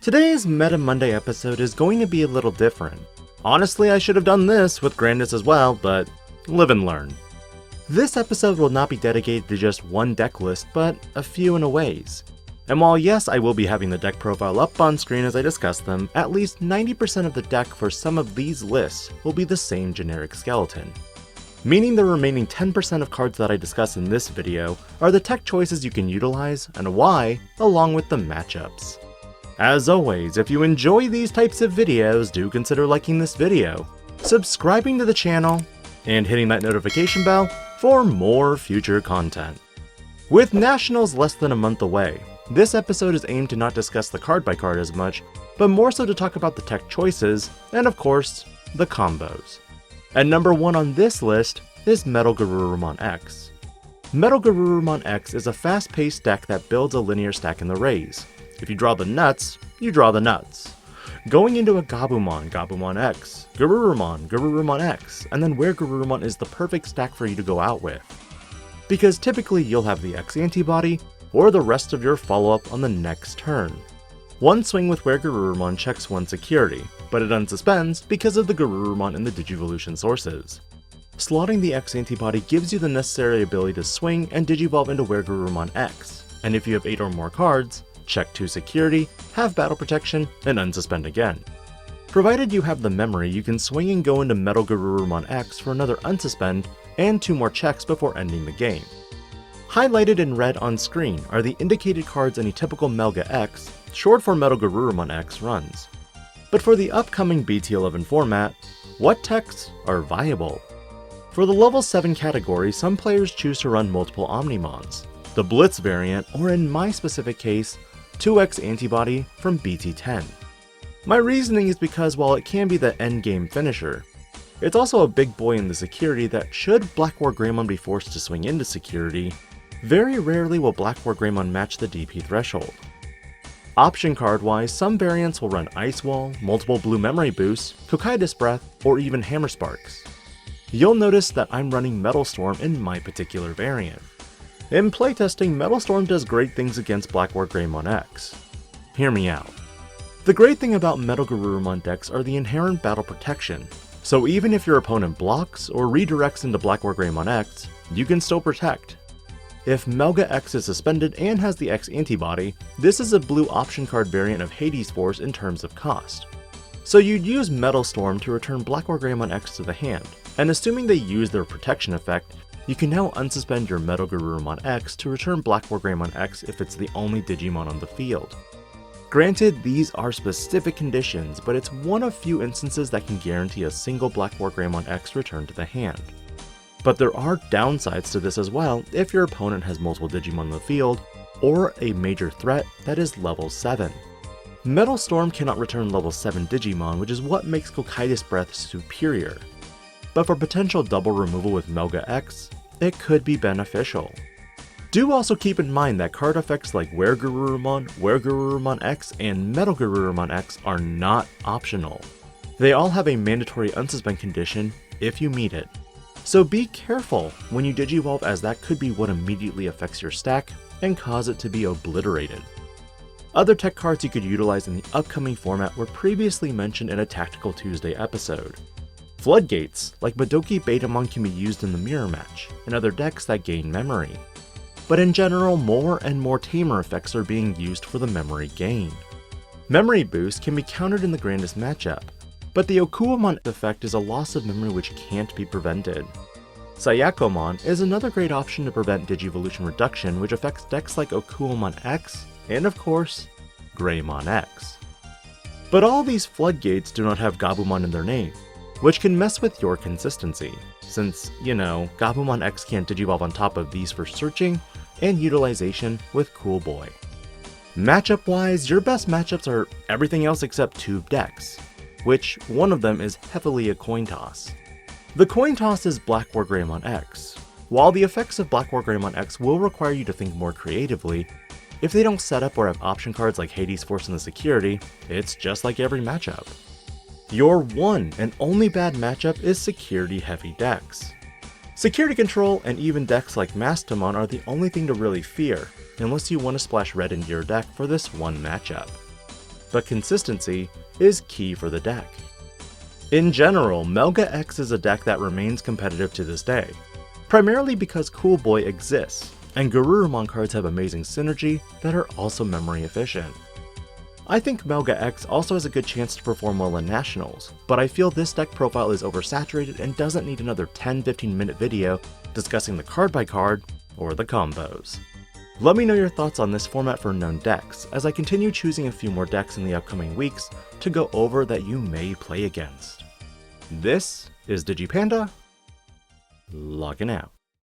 Today's Meta Monday episode is going to be a little different. Honestly, I should have done this with Grandis as well, but live and learn. This episode will not be dedicated to just one deck list, but a few in a ways. And while yes, I will be having the deck profile up on screen as I discuss them, at least 90% of the deck for some of these lists will be the same generic skeleton. Meaning the remaining 10% of cards that I discuss in this video are the tech choices you can utilize and why, along with the matchups. As always, if you enjoy these types of videos, do consider liking this video, subscribing to the channel, and hitting that notification bell for more future content. With Nationals less than a month away, this episode is aimed to not discuss the card by card as much, but more so to talk about the tech choices, and of course, the combos. And number 1 on this list is MetalGarurumon X. MetalGarurumon X is a fast-paced deck that builds a linear stack in the raise. If you draw the nuts, you draw the nuts. Going into a Gabumon, Gabumon X, Garurumon, Garurumon X, and then WereGarurumon is the perfect stack for you to go out with. Because typically you'll have the x-antibody, or the rest of your follow-up on the next turn. One swing with WereGarurumon checks one security, but it unsuspends because of the Garurumon in the Digivolution sources. Slotting the x-antibody gives you the necessary ability to swing and Digivolve into WereGarurumon X, and if you have 8 or more cards, check 2 security, have battle protection, and unsuspend again. Provided you have the memory, you can swing and go into MetalGarurumon X for another unsuspend and 2 more checks before ending the game. Highlighted in red on screen are the indicated cards any typical Melga X, short for MetalGarurumon X, runs. But for the upcoming BT11 format, what techs are viable? For the level 7 category, some players choose to run multiple Omnimons, the Blitz variant, or in my specific case, 2x antibody from BT10. My reasoning is because while it can be the endgame finisher, it's also a big boy in the security that should Black War Greymon be forced to swing into security, very rarely will Black War Greymon match the DP threshold. Option card wise, some variants will run Ice Wall, multiple blue memory boosts, Cocytus Breath, or even Hammer Sparks. You'll notice that I'm running Metal Storm in my particular variant. In playtesting, Metal Storm does great things against Black War Greymon X. Hear me out. The great thing about MetalGarurumon decks are the inherent battle protection, so even if your opponent blocks or redirects into Black War Greymon X, you can still protect. If Melga X is suspended and has the X-antibody, this is a blue option card variant of Hades Force in terms of cost. So you'd use Metal Storm to return Black War Greymon X to the hand, and assuming they use their protection effect, you can now unsuspend your MetalGarurumon X to return Black War Greymon X if it's the only Digimon on the field. Granted, these are specific conditions, but it's one of few instances that can guarantee a single Black War Greymon X return to the hand. But there are downsides to this as well if your opponent has multiple Digimon on the field, or a major threat that is level 7. Metal Storm cannot return level 7 Digimon, which is what makes Cocytus Breath superior. But for potential double removal with Melga X, it could be beneficial. Do also keep in mind that card effects like WereGarurumon, WereGarurumon X, and MetalGarurumon X are not optional. They all have a mandatory unsuspend condition if you meet it. So be careful when you Digivolve, as that could be what immediately affects your stack and cause it to be obliterated. Other tech cards you could utilize in the upcoming format were previously mentioned in a Tactical Tuesday episode. Floodgates, like Madoki Betamon, can be used in the mirror match, and other decks that gain memory. But in general, more and more tamer effects are being used for the memory gain. Memory boost can be countered in the grandest matchup, but the Okuamon effect is a loss of memory which can't be prevented. Sayakomon is another great option to prevent Digivolution reduction, which affects decks like Okuamon X, and of course, Greymon X. But all these floodgates do not have Gabumon in their name, which can mess with your consistency, since, Gabumon X can't Digivolve on top of these for searching and utilization with Cool Boy. Matchup wise, your best matchups are everything else except 2 decks, which one of them is heavily a coin toss. The coin toss is Black War Greymon X. While the effects of Black War Greymon X will require you to think more creatively, if they don't set up or have option cards like Hades Force in the security, it's just like every matchup. Your one and only bad matchup is security heavy decks. Security control and even decks like Mastamon are the only thing to really fear, unless you want to splash red into your deck for this one matchup. but consistency is key for the deck. In general, Melga X is a deck that remains competitive to this day, primarily because Cool Boy exists, and Garurumon cards have amazing synergy that are also memory efficient. I think Melga X also has a good chance to perform well in Nationals, but I feel this deck profile is oversaturated and doesn't need another 10-15 minute video discussing the card by card or the combos. Let me know your thoughts on this format for known decks, as I continue choosing a few more decks in the upcoming weeks to go over that you may play against. This is Digi-Panda, logging out.